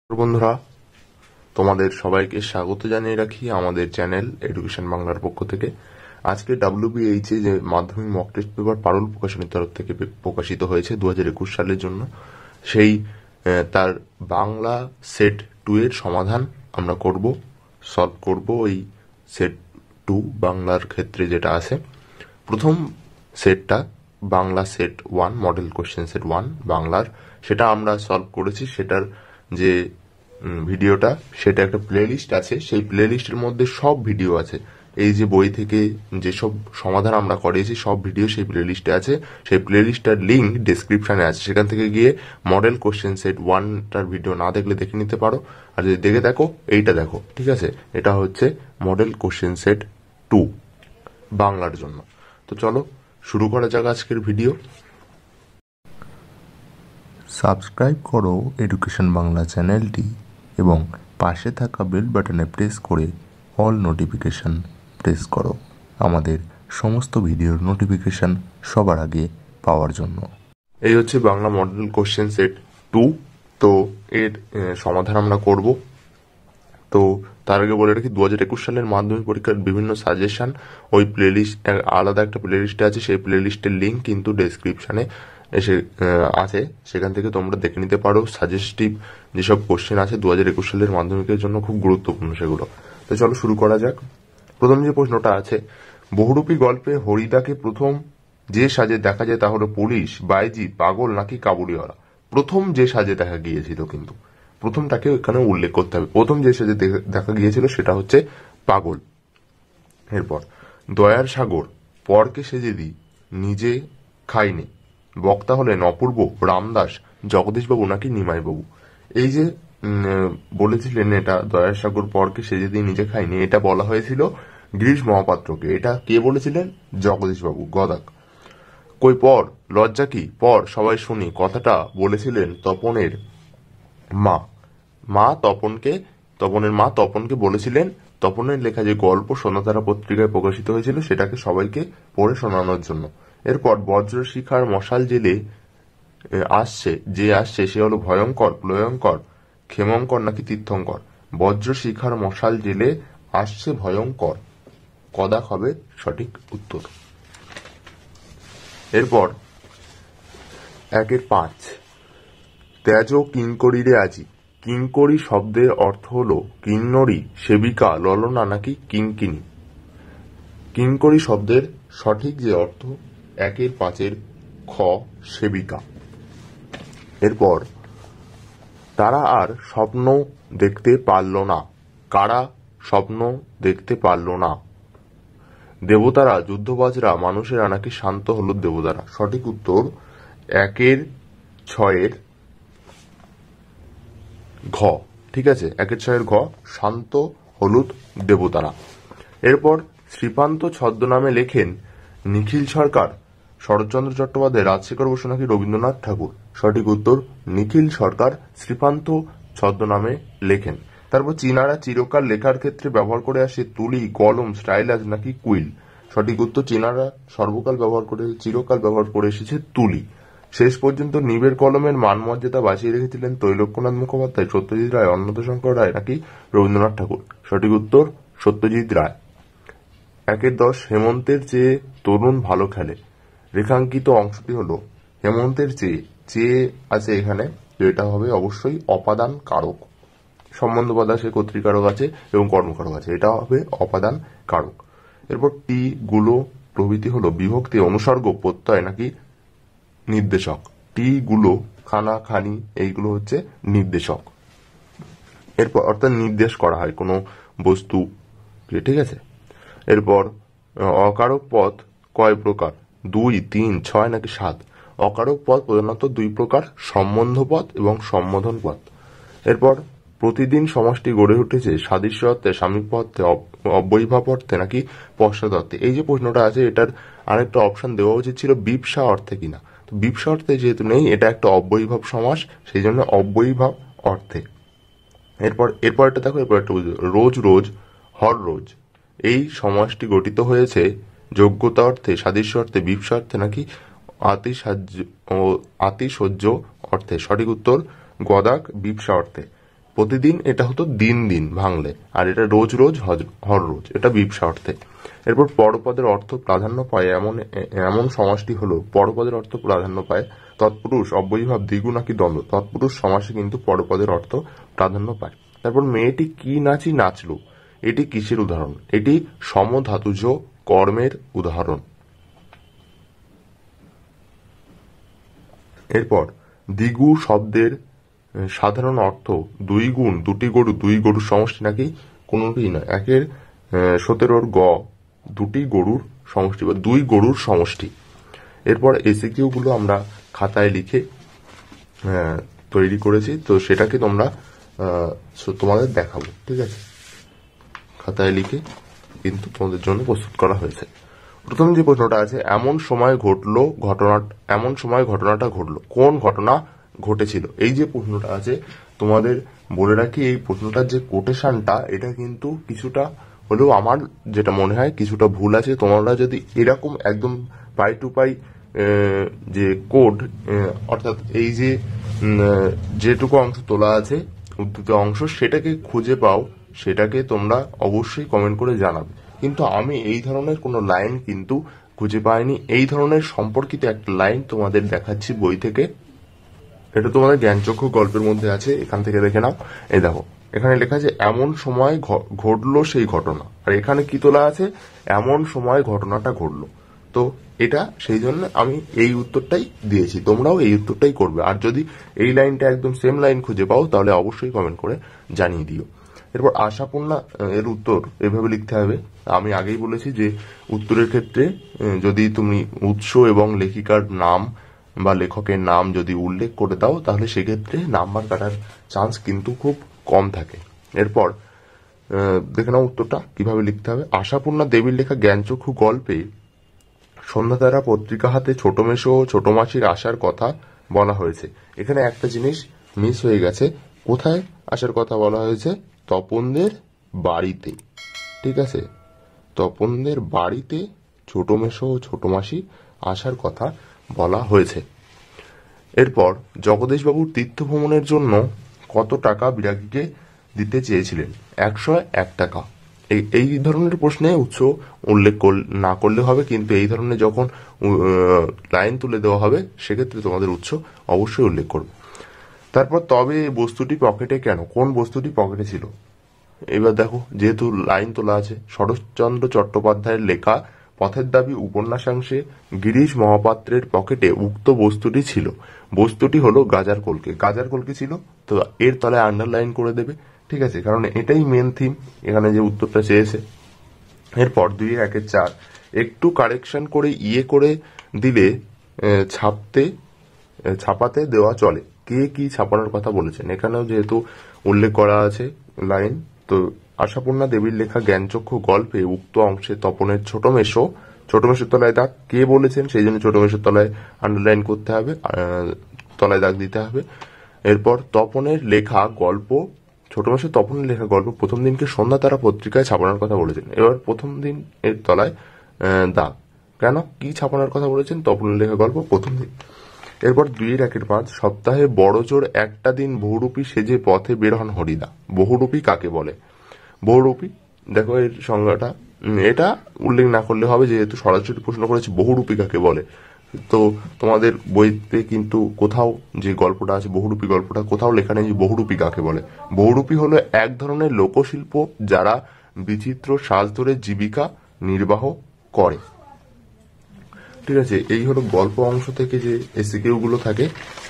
বন্ধুরা, তোমাদের সবাইকে স্বাগত জানিয়ে রাখি আমাদের চ্যানেল এডুকেশন বাংলার পক্ষ থেকে। আজকে WBH যে মাধ্যমিক মক টেস্ট পেপার পারুল প্রকাশনীর তরফ থেকে প্রকাশিত হয়েছে 2021 সালের জন্য, সেই তার বাংলা সেট 2 এর সমাধান আমরা সলভ করব। ওই সেট 2 বাংলার ক্ষেত্রে যেটা আছে, প্রথম সেটটা Bangla set 1 model question set 1 বাংলার, সেটা আমরা সলভ করেছি। সেটার যে ভিডিওটা, সেটা একটা প্লেলিস্ট আছে, সেই প্লেলিস্টের মধ্যে সব ভিডিও আছে। এই যে বই থেকে যেসব সমাধান আমরা করিয়েছি সব ভিডিও সেই প্লেলিস্টে আছে। সেই প্লেলিস্টটার লিঙ্ক ডেসক্রিপশনে আছে, সেখান থেকে গিয়ে মডেল কোশ্চেন সেট 1টার ভিডিও না দেখলে দেখে নিতে পারো। আর যদি দেখে দেখো, এইটা দেখো, ঠিক আছে? এটা হচ্ছে মডেল কোশ্চেন সেট 2 বাংলার জন্য। তো চলো শুরু করা যাক আজকের ভিডিও। সাবস্ক্রাইব করো এডুকেশন বাংলা চ্যানেলটি এবং পাশে থাকা বেল বাটনে প্রেস করে অল নোটিফিকেশন প্রেস করো আমাদের সমস্ত ভিডিওর নোটিফিকেশন সবার আগে পাওয়ার জন্য। এই হচ্ছে বাংলা মডেল কোশ্চেন সেট 2। তো এর সমাধান আমরা করব। তো তার আগে বলে রাখি, 2021 সালের মাধ্যমিক পরীক্ষার বিভিন্ন সাজেশন ওই প্লেলিস্ট, আলাদা একটা প্লেলিস্টে আছে। সেই প্লেলিস্টের লিঙ্ক কিন্তু ডেসক্রিপশনে এসে আছে, সেখান থেকে তোমরা দেখে নিতে পারো। সাজেস্টিভ যেসব কোশ্চেন আছে 2021 সালের মাধ্যমিকের জন্য খুব গুরুত্বপূর্ণ সেগুলো। তো চলো শুরু করা যাক। প্রথম যে প্রশ্নটা আছে, বহুরূপী গল্পে হরিদাকে প্রথম যে সাজে দেখা যায় তা হলো পুলিশ, বাইজি, পাগল নাকি কাবুলিওয়ালা। প্রথম যে সাজে দেখা গিয়েছিল, কিন্তু প্রথমটাকে এখানে উল্লেখ করতে হবে। প্রথম যে সাজে দেখা গিয়েছিল সেটা হচ্ছে পাগল। এরপর, দয়ার সাগর পরকে সেজে দিই, নিজে খাইনি। বক্তা হলেন অপূর্ব, রামদাস, জগদীশবাবু নাকি নিমাইবাবু। এই যে বলেছিলেন এটা দয়ার সাগর পরকে সেজে দিই নিজে খাইনি, এটা বলা হয়েছিল গিরিশ মহাপাত্রকে। এটা কে বলেছিলেন? জগদীশবাবু। গদাক। কই পর, লজ্জা কি, পর সবাই শুনি, কথাটা বলেছিলেন তপনের মা। তপনের মা তপনকে বলেছিলেন। তপনের লেখা যে গল্প সোনাতারা পত্রিকায় প্রকাশিত হয়েছিল সেটাকে সবাইকে পড়ে শোনানোর জন্য। এরপর, বজ্র শিখার মশাল জেলে আসছে সে হলো ভয়ঙ্কর, প্রলয়ঙ্কর, ক্ষেমঙ্কর নাকি তীর্থঙ্কর। বজ্র শিখার মশাল জেলে আসছে ভয়ঙ্কর, কদাক হবে সঠিক উত্তর। এরপর 1-5, ত্যাজ কিঙ্করীরে আজি। কিঙ্করী শব্দের অর্থ হলো কিন্নরী, সেবিকা, ললনা নাকি কিঙ্কিনী। কিঙ্করী শব্দের সঠিক যে অর্থ 1-5 খ, সেবিকা। এরপর, তারা আর স্বপ্ন দেখতে পারল না। কারা স্বপ্ন দেখতে পারল না? দেবতারা, যুদ্ধবাজরা, মানুষেরা নাকি শান্ত হলুদ দেবতারা। সঠিক উত্তর 1-6 ঘ, ঠিক আছে? 1-6 ঘ, শান্ত হলুদ দেবতারা। এরপর, শ্রীপান্ত ছদ্মনামে লেখেন নিখিল সরকার, শরৎচন্দ্র চট্টোপাধ্যায়, রাজশেখর বসু নাকি রবীন্দ্রনাথ ঠাকুর। সঠিক উত্তর নিখিল সরকার শ্রীপান্ত ছদ্মনামে লেখেন। তারপর, চীনারা চিরকাল লেখার ক্ষেত্রে ব্যবহার করে আসে তুলি, কলম, স্টাইলাস নাকি কুইল। সঠিক উত্তর চীনারা চিরকাল ব্যবহার করে এসেছে তুলি। শেষ পর্যন্ত নিবের কলমের মান মর্যাদা বাঁচিয়ে রেখেছিলেন ত্রৈলোক্যনাথ মুখোপাধ্যায়, সত্যজিৎ রায়, অন্নদাশঙ্কর রায় নাকি রবীন্দ্রনাথ ঠাকুর। সঠিক উত্তর সত্যজিৎ রায়। 1-10, হেমন্তের চেয়ে তরুণ ভালো খেলে। রেখাঙ্কিত অংশটি হলো হেমন্তের চেয়ে আছে এখানে, এটা হবে অবশ্যই অপাদান কারক। সম্বন্ধবাদ আছে, কর্তৃকারক আছে এবং কর্মকারক আছে, এটা হবে অপাদান কারক। এরপর, টি গুলো প্রভৃতি হলো বিভক্তি, অনুসর্গ, প্রত্যয় নাকি নির্দেশক। টি গুলো, খানা, খানি, এইগুলো হচ্ছে নির্দেশক। এরপর, অর্থাৎ নির্দেশ করা হয় কোনো বস্তু, ঠিক আছে? এরপর, অকারক পদ কয় প্রকার? 2, 3, 6 নাকি 7। অকারক পদ প্রধানত 2 প্রকার, সম্বন্ধ পদ এবং সম্বোধন পদ। এরপর, প্রতিদিন সমাজটি গড়ে উঠেছে সাদৃশ্য অর্থে, সামীপ্য অর্থে, অব্যয়ীভাব অর্থে নাকি পশ্চাৎ অর্থে। এই যে প্রশ্নটা আছে, এটার আরেকটা অপশন দেওয়া উচিত ছিল বিপসা অর্থে কিনা। তো বিপসা অর্থে যেহেতু নেই, এটা একটা অব্যয়ীভাব সমাস, সেই জন্য অব্যয়ীভাব অর্থে। এরপর এটা দেখো, এরপর একটা বুঝো, রোজ রোজ, হর রোজ। এই সমাসটি গঠিত হয়েছে যোগ্যতা অর্থে, সাদৃশ্য অর্থে, বিপসা অর্থে নাকি আতিশয্য অর্থে। সঠিক উত্তর গদাক, বিপসা অর্থে। প্রতিদিন এটা হতো দিন দিন ভাঙলে, আর এটা রোজ রোজ হর রোজ, এটা বিপসা অর্থে। এরপর পরপদের অর্থ প্রাধান্য পায় এমন সমাসটি হলো পরপদের অর্থ প্রাধান্য পায় তৎপুরুষ অব্যয়ীভাব দ্বিগু নাকি দ্বন্দ্ব। তৎপুরুষ সমাসে কিন্তু পরপদের অর্থ প্রাধান্য পায়। তারপর মেয়েটি কি নাচি নাচলো, এটি কিসের উদাহরণ? এটি সমধাতুজ কর্মের উদাহরণ। এরপর দ্বিগু শব্দের সাধারণ অর্থ দুই গুণ, দুটি গরু, দুই গরুর সমষ্টি নাকি কোনোটিই নয়। 1-17 গ দুটি গরুর সমষ্টি বা দুই গরুর সমষ্টি। এরপর এসিকিউ গুলো আমরা খাতায় লিখে তৈরি করেছি, তো সেটাকে তোমাদের দেখাবো, ঠিক আছে? খাতায় লিখে কিন্তু তোমাদের জন্য প্রস্তুত করা হয়েছে। প্রথম যে প্রশ্নটা আছে, এমন সময় ঘটনাটা ঘটলো, কোন ঘটনা ঘটেছিল? এই যে প্রশ্নটা আছে, তোমাদের বলে রাখি এই প্রশ্নটার যে কোটেশনটা, এটা কিন্তু কিছুটা হলেও আমার যেটা মনে হয় কিছুটা ভুল আছে। তোমরা যদি এরকম একদম পাই টু পাই যে কোড, অর্থাৎ এই যে যেটুকু অংশ তোলা আছে উদ্ধৃত অংশ, সেটাকে খুঁজে পাও, সেটাকে তোমরা অবশ্যই কমেন্ট করে জানাবে। কিন্তু আমি এই ধরনের কোনো লাইন কিন্তু খুঁজে পাইনি। এই ধরনের সম্পর্কিত একটা লাইন তোমাদের দেখাচ্ছি বই থেকে। এটা তোমাদের জ্ঞানচক্ষু গল্পের মধ্যে আছে, এখান থেকে দেখে নাও। এই দেখো, এখানে লেখা আছে এমন সময় ঘটলো সেই ঘটনা, আর এখানে কি তোলা আছে? এমন সময় ঘটনাটা ঘটলো। তো এটা সেই জন্য আমি এই উত্তরটাই দিয়েছি, তোমরাও এই উত্তরটাই করবে। আর যদি এই লাইনটা একদম সেম লাইন খুঁজে পাও তাহলে অবশ্যই কমেন্ট করে জানিয়ে দিও। এরপর আশাপূর্ণা এর উত্তর এভাবে লিখতে হবে। আমি আগেই বলেছি যে উত্তরের ক্ষেত্রে যদি তুমি উৎস এবং লেখিকার নাম বা লেখকের নাম যদি উল্লেখ করে দাও তাহলে সেক্ষেত্রে নাম্বার কাটার চান্স কিন্তু খুব কম থাকে। এরপর দেখে নাও উত্তরটা কিভাবে লিখতে হবে। আশাপূর্ণা দেবীর লেখা জ্ঞানচক্ষু গল্পে সন্ধ্যাতারা পত্রিকা হাতে ছোট মেশো ও ছোট মাসির আসার কথা বলা হয়েছে। এখানে একটা জিনিস মিস হয়ে গেছে। কোথায় আসার কথা বলা হয়েছে? তপনদের বাড়িতে, ঠিক আছে? তপনদের বাড়িতে ছোট মেশো ও ছোট মাসি আসার কথা বলা হয়েছে। এরপর জগদীশবাবুর তীর্থ ভ্রমণের জন্য কত টাকা বিরাগীকে দিতে চেয়েছিলেন? 101 টাকা। এই ধরনের প্রশ্নে উৎস উল্লেখ না করলে হবে, কিন্তু এই ধরনের যখন লাইন তুলে দেওয়া হবে সেক্ষেত্রে তোমাদের উৎস অবশ্যই উল্লেখ করবে। তারপর তবে বস্তুটি পকেটে কেন? কোন বস্তুটি পকেটে ছিল? এবার দেখো, যেহেতু লাইন তোলা আছে, শরৎচন্দ্র চট্টোপাধ্যায়ের লেখা পথের দাবি উপন্যাসাংশে গিরিশ মহাপাত্রের পকেটে উক্ত বস্তুটি ছিল। বস্তুটি হলো গাজার কলকে। গাজার কলকে ছিল, তো এর তলায় আন্ডারলাইন করে দেবে, ঠিক আছে? কারণ এটাই মেন থিম এখানে যে উত্তরটা চেয়েছে। এরপর 2-1-4 একটু কারেকশন করে করে দিলে ছাপাতে দেওয়া চলে। কে কি ছাপানোর কথা বলেছেন? এখানেও যেহেতু উল্লেখ করা আছে লাইন, তো আশাপূর্ণা দেবীর লেখা জ্ঞানচক্ষু গল্পে উক্ত অংশে তপনের ছোট মেশোর তলায় দাগ কে বলেছেন, সেই জন্য ছোট মেশোর তলায় আন্ডারলাইন করতে হবে, তলায় দাগ দিতে হবে। এরপর তপনের লেখা গল্প, ছোট মেশো তপনের লেখা গল্প প্রথম দিনকে সন্ধ্যা তারা পত্রিকায় ছাপানোর কথা বলেছেন। এবার প্রথম দিন এর তলায় দাগ কেন? কি ছাপানোর কথা বলেছেন? তপনের লেখা গল্প প্রথম দিন। এরপর 2-1-5 সপ্তাহে বড়জোর একটা দিন বহুরূপী সেজে পথে বের হন হরিদা। বহুরূপী কাকে বলে? বহুরূপী, দেখো এর সংজ্ঞাটা, এটা উল্লেখ না করলে হবে যেহেতু সরাসরি প্রশ্ন করেছে বহুরূপী কাকে বলে। তো তোমাদের বইতে কিন্তু কোথাও যে গল্পটা আছে বহুরূপী গল্পটা কোথাও লেখা নেই যে বহুরূপী কাকে বলে। বহুরূপী হলো এক ধরনের লোকশিল্প যারা বিচিত্র সাজ ধরে জীবিকা নির্বাহ করে, ঠিক আছে? এই হলো গল্প অংশ থেকে যে এসিকিউ গুলো থাকে।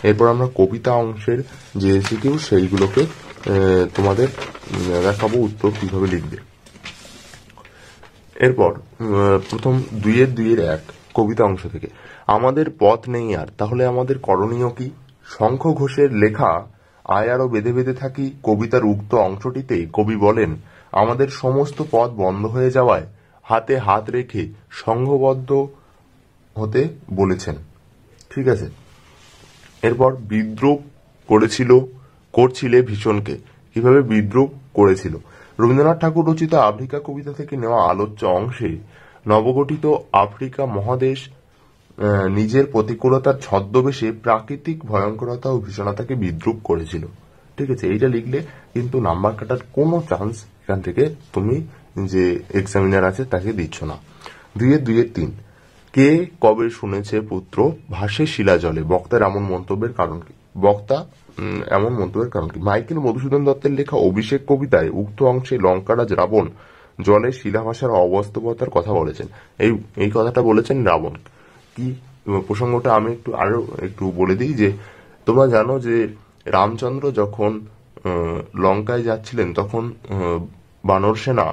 এরপর আমরা কবিতা অংশের যে এসিকিউ সেইগুলোকে তোমাদের দেখাবো উত্তর কিভাবে লিখবে। এরপর প্রথম 2-1 কবিতা অংশ থেকে, আমাদের পথ নেই আর, তাহলে আমাদের করণীয় কি? শঙ্খ ঘোষের লেখা আয় আরো বেঁধে বেঁধে থাকি কবিতার উক্ত অংশটিতেই কবি বলেন আমাদের সমস্ত পথ বন্ধ হয়ে যাওয়ায় হাতে হাত রেখে সংঘবদ্ধ হতে বলেছেন, ঠিক আছে? এরপর বিদ্রুপ করছিলে ভীষণকে, কিভাবে বিদ্রুপ করেছিল? রবীন্দ্রনাথ ঠাকুর রচিত আফ্রিকা কবিতা থেকে নেওয়া আলোচ্য অংশে নবগঠিত আফ্রিকা মহাদেশ নিজের প্রতিকূলতার ছদ্মবেশে প্রাকৃতিক ভয়ঙ্করতা ও ভীষণতাকে বিদ্রুপ করেছিল, ঠিক আছে, এইটা লিখলে কিন্তু নাম্বার কাটার কোনো চান্স এখান থেকে তুমি যে এক্সামিনার আছে তাকে দিচ্ছ না। 2-3 কে কবে শুনেছে পুত্র ভাসে শিলা জলে, বক্তার এমন মন্তব্যের কারণ কি? মাইকেল মধুসূদন দত্তের লেখা অভিষেক কবিতায় উক্ত অংশে লঙ্কারাজ রাবণ জলে শিলা ভাষার অবাস্তবতার কথা বলেছেন। এই কথাটা বলেছেন রাবণ। কি প্রসঙ্গটা আমি আরো একটু বলে দিই যে তোমরা জানো যে রামচন্দ্র যখন লঙ্কায় যাচ্ছিলেন তখন বানর সেনা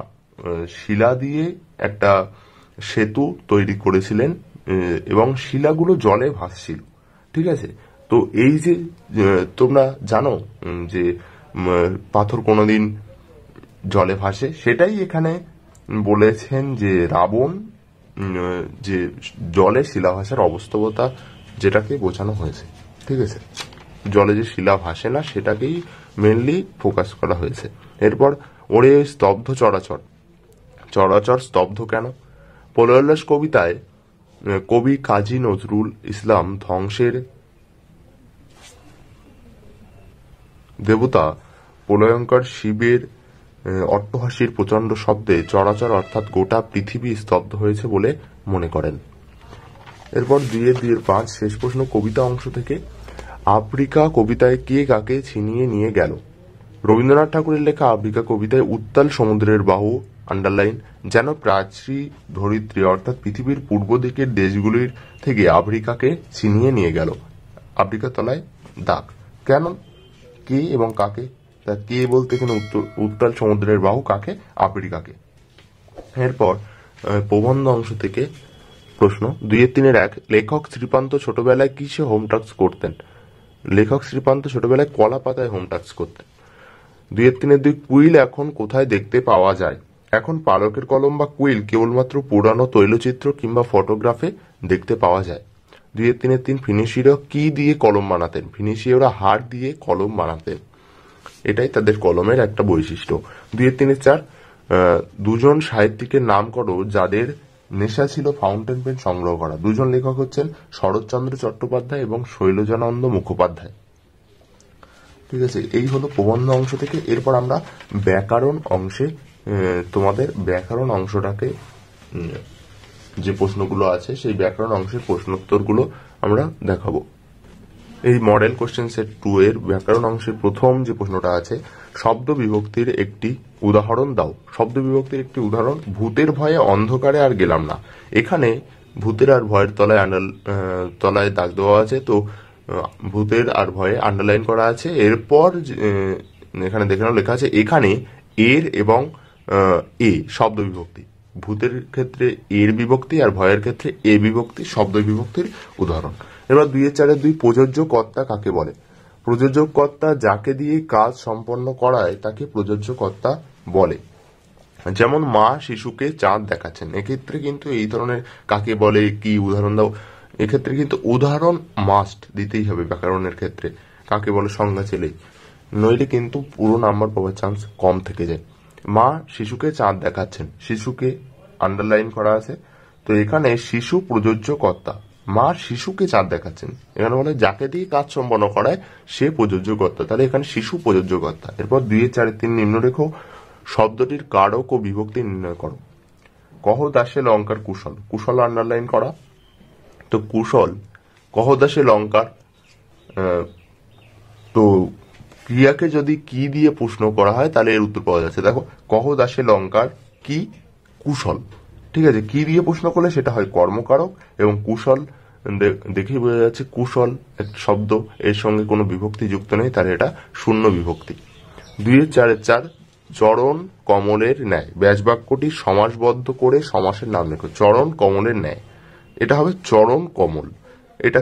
শিলা দিয়ে একটা সেতু তৈরি করেছিলেন এবং শিলাগুলো জলে ভাসছিল। ঠিক আছে, তো এই যে তোমরা জানো যে পাথর কোনোদিন জলে ভাসে, সেটাই এখানে বলেছেন যে রাবণ যে জলে শিলা ভাসার অবাস্তবতা যেটাকে বোঝানো হয়েছে। ঠিক আছে, জলে যে শিলা ভাসে না সেটাকেই মেনলি ফোকাস করা হয়েছে। এরপর ওরে স্তব্ধ চরাচর, চরাচর স্তব্ধ কেন? প্রলয়োল্লাস কবিতায় কবি কাজী নজরুল ইসলাম ধ্বংসের দেবতা প্রলয়ঙ্কর শিবের অট্টহাসির প্রচণ্ড শব্দে চরাচর অর্থাৎ গোটা পৃথিবী স্তব্ধ হয়েছে বলে মনে করেন। এরপর 2-5 শেষ প্রশ্ন কবিতা অংশ থেকে, আফ্রিকা কবিতায় কে কাকে ছিনিয়ে নিয়ে গেল? রবীন্দ্রনাথ ঠাকুরের লেখা আফ্রিকা কবিতায় উত্তাল সমুদ্রের বাহু আন্ডারলাইন যেন প্রাচী ধরিত্রী অর্থাৎ পৃথিবীর পূর্ব দিকের দেশগুলির থেকে আফ্রিকাকে ছিনিয়ে নিয়ে গেল। আফ্রিকার তলায় দাগ কেন, কে এবং কাকে? তা কে বলতে এখানে উত্তাল সমুদ্রের বাহু কাকে? আফ্রিকাকে। এরপর প্রবন্ধ অংশ থেকে প্রশ্ন 2-3-1 লেখক শ্রীপান্ত ছোটবেলায় কিসে হোম টাস্ক করতেন? লেখক শ্রীপান্ত ছোটবেলায় কলা পাতায় হোম টাস্ক করতেন। 2-3-2 কুইল এখন কোথায় দেখতে পাওয়া যায়? এখন পালকের কলম বা কুইল কেবলমাত্র পুরানো তৈলচিত্র কিংবা ফটোগ্রাফে দেখতে পাওয়া যায়। 2-3-3 ফিনিশিয়রা কি দিয়ে কলম বানাতেন? ফিনিশিয়রা হাড় দিয়ে কলম বানাতেন, এটাই তাদের কলমের একটা বৈশিষ্ট্য। 2-3-4 দুজন সাহিত্যিকের নাম করো যাদের নেশা ছিল ফাউন্টেন পেন সংগ্রহ করা। দুজন লেখক হচ্ছেন শরৎচন্দ্র চট্টোপাধ্যায় এবং শৈলজানন্দ মুখোপাধ্যায়। ঠিক আছে, এই হলো প্রবন্ধ অংশ থেকে। এরপর আমরা ব্যাকরণ অংশে তোমাদের ব্যাকরণ অংশটাকে যে প্রশ্নগুলো আছে সেই ব্যাকরণ অংশের প্রশ্নোত্তরগুলো আমরা দেখাবো। এই মডেল কোশ্চেন সেট 2 এর ব্যাকরণ অংশের প্রথম যে প্রশ্নটা আছে, শব্দ বিভক্তির একটি উদাহরণ দাও। শব্দ বিভক্তির একটি উদাহরণ, ভূতের ভয়ে অন্ধকারে আর গেলাম না। এখানে ভূতের আর ভয়ের তলায় দাগ দেওয়া আছে, তো ভূতের আর ভয়ে আন্ডারলাইন করা আছে। এরপর এখানে দেখানো লেখা আছে এখানে এর এবং এ শব্দ বিভক্তি, ভূতের ক্ষেত্রে এর বিভক্তি আর ভয়ের ক্ষেত্রে এ বিভক্তি শব্দ বিভক্তির উদাহরণ। এবার 2-4-2 প্রযোজ্য কর্তা কাকে বলে? প্রযোজ্য কর্তা যাকে দিয়ে কাজ সম্পন্ন করায় তাকে প্রযোজ্য কর্তা বলে। যেমন মা শিশুকে চাঁদ দেখাচ্ছেন, এক্ষেত্রে কিন্তু এই ধরনের কাকে বলে কি উদাহরণ দাও, এক্ষেত্রে কিন্তু উদাহরণ মাস্ট দিতেই হবে ব্যাকরণের ক্ষেত্রে। কাকে বলে সংজ্ঞা ছেলেই, নইলে কিন্তু পুরো নাম্বার পাওয়ার চান্স কম থেকে যায়। মা শিশুকে চাঁদ দেখাচ্ছেন, শিশুকে আন্ডারলাইন করা আছে, তো এখানে শিশু প্রযোজ্য কর্তা, মা শিশুকে চাঁদ দেখাচ্ছেন, এখানে বলে যাকে দিয়ে কাজ সম্পন্ন করায় সে প্রযোজ্য কর্তা, তাহলে এখানে শিশু প্রযোজ্য কর্তা। এরপর 2-4-3 নিম্নরেখ শব্দটির কারক ও বিভক্তি নির্ণয় করো। কহ দাসে লঙ্কার কুশল, কুশল আন্ডারলাইন করা, তো কুশল কহ দাসে লঙ্কার, তো ক্রিয়াকে যদি কি দিয়ে প্রশ্ন করা হয় তাহলে এর উত্তর পাওয়া যাচ্ছে। দেখো কহ দাসে লঙ্কার কি কুশল, ঠিক আছে, কি দিয়ে প্রশ্ন করলে সেটা হয় কর্মকারক, এবং কুশল দেখেই বোঝা যাচ্ছে কুশল একটা শব্দ, এর সঙ্গে কোনো বিভক্তি যুক্ত নেই, তার এটা শূন্য বিভক্তি। 2-4-4 চরণ কমলের ন্যায়, ব্যাসবাক্যটি সমাসবদ্ধ করে সমাসের নাম লেখো। চরণ কমলের ন্যায়, এটা হবে চরণ কমল, এটা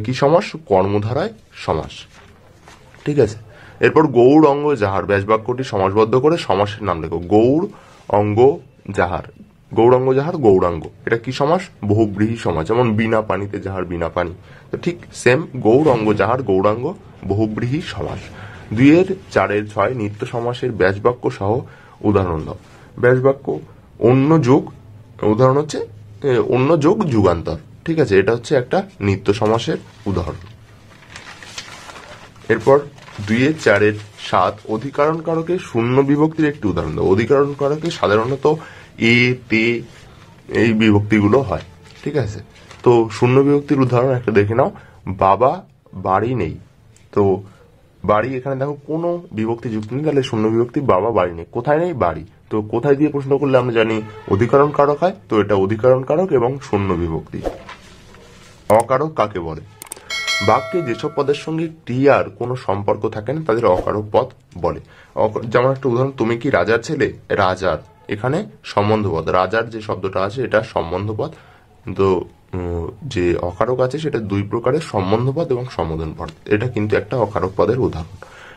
কি সমাস? কর্মধারায় সমাস। ঠিক আছে, এরপর গৌড় অঙ্গ যাহার, ব্যাসবাক্যটি সমাসবদ্ধ করে সমাসের নাম লেখো। গৌড় অঙ্গ যাহার, গৌরাঙ্গ যাহার গৌরাঙ্গ, এটা কি সমাস? বহুব্রীহি সমাস, যেমন বিনা পানিতে যাহার বিনা পানি, তো ঠিক সেম গৌড় অঙ্গ যাহার গৌরাঙ্গ বহুব্রীহি সমাস। 2-4-6 নিত্য সমাসের ব্যাসবাক্য সহ উদাহরণ দাও। ব্যাসবাক্য অন্য যোগ, উদাহরণ হচ্ছে অন্য যোগ যুগান্তর, ঠিক আছে, এটা হচ্ছে একটা নিত্য সমাসের উদাহরণ। এরপর 2-4 অধিকরণ কারকে শূন্য বিভক্তির একটি উদাহরণ দাও। অধিকরণ কারকে সাধারণত এ, তে এই বিভক্তিগুলো হয়, ঠিক আছে। তো শূন্য বিভক্তির উদাহরণ একটা দেখে নাও। বাবা বাড়ি নেই। তো বাড়ি এখানে দেখো কোনো বিভক্তি যুক্ত নেই, তাহলে শূন্য বিভক্তি বাবা বাড়ি নেই। কোথায় নেই? বাড়ি। তো কোথায় দিয়ে প্রশ্ন করলে আমরা জানি অধিকরণ কারক হয়, তো এটা অধিকরণ কারক এবং শূন্য বিভক্তি। অকারক কাকে বলে? বাক্যে যেসব পদের সঙ্গে ক্রিয়ার কোনো সম্পর্ক থাকে না তাদের অকারক পদ বলে। যেমন একটা উদাহরণ, তুমি কি রাজার ছেলে? রাজার, এখানে সম্বন্ধপদ। রাজার যে শব্দটা আছে এটা সম্বন্ধপদ। তো যে অকারক আছে সেটা দুই প্রকারের, সম্বন্ধপদ এবং সম্বোধন পদ। এটা কিন্তু একটা অকারক পদের উদাহরণ।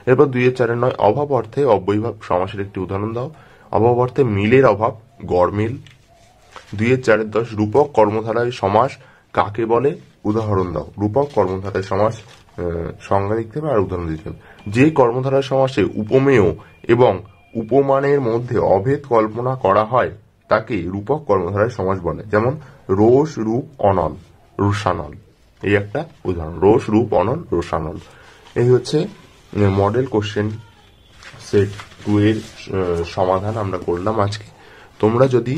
এরপর 2-4 অভাব অর্থে অব্যয়ীভাব সমাসের একটি উদাহরণ দাও। অভাব অর্থে মিলের অভাব, গড়মিল। 2-4 রূপক কর্মধারায় সমাস কাকে বলে? উদাহরণ দাও। রূপক কর্মধারায় সমাস সংজ্ঞা লিখতে হবে আর উদাহরণ দিতে হবে। যে কর্মধারায় সমাসে উপমেয় এবং উপমানের মধ্যে অভেদ কল্পনা করা হয় তাকে রূপক কর্মধারায় সমাস বলে। যেমন রোষ, রূপ, অনল, রোষানল, এই একটা উদাহরণ। রোষ, রূপ, অনল, রোষানল। এই হচ্ছে মডেল কোশ্চেন সেট 2 এর সমাধান আমরা করলাম আজকে। তোমরা যদি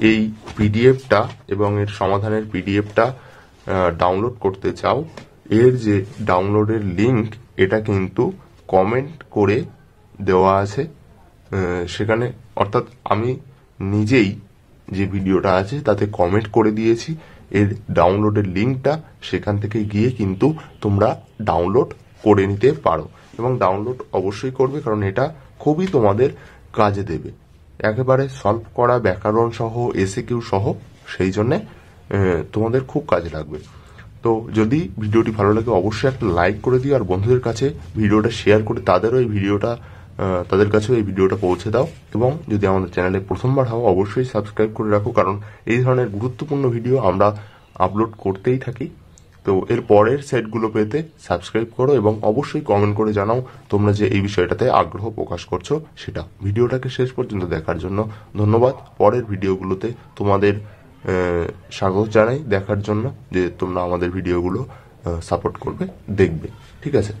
এই পিডিএফটা এবং এর সমাধানের পিডিএফটা ডাউনলোড করতে চাও, এর যে ডাউনলোডের লিংক এটা কিন্তু কমেন্ট করে দেওয়া আছে সেখানে, অর্থাৎ আমি নিজেই যে ভিডিওটা আছে তাতে কমেন্ট করে দিয়েছি এর ডাউনলোডের লিংকটা, সেখান থেকে গিয়ে কিন্তু তোমরা ডাউনলোড করে নিতে পারো এবং ডাউনলোড অবশ্যই করবে, কারণ এটা খুবই তোমাদের কাজে দেবে। একেবারে সলভ করা ব্যাকরণ সহ, এসএকিউ সহ, সেই জন্যে তোমাদের খুব কাজে লাগবে। তো যদি ভিডিওটি ভালো লাগে অবশ্যই একটা লাইক করে দিও আর বন্ধুদের কাছে ভিডিওটা শেয়ার করে তাদের কাছেও এই ভিডিওটা পৌঁছে দাও। এবং যদি আমাদের চ্যানেলে প্রথমবার হও অবশ্যই সাবস্ক্রাইব করে রাখো, কারণ এই ধরনের গুরুত্বপূর্ণ ভিডিও আমরা আপলোড করতেই থাকি। তো এর পরের সেটগুলো পেতে সাবস্ক্রাইব করো এবং অবশ্যই কমেন্ট করে জানাও তোমরা যে এই বিষয়টাতে আগ্রহ প্রকাশ করছো সেটা। ভিডিওটাকে শেষ পর্যন্ত দেখার জন্য ধন্যবাদ। পরের ভিডিওগুলোতে তোমাদের স্বাগত জানাই দেখার জন্য, যে তোমরা আমাদের ভিডিওগুলো সাপোর্ট করবে, দেখবে, ঠিক আছে।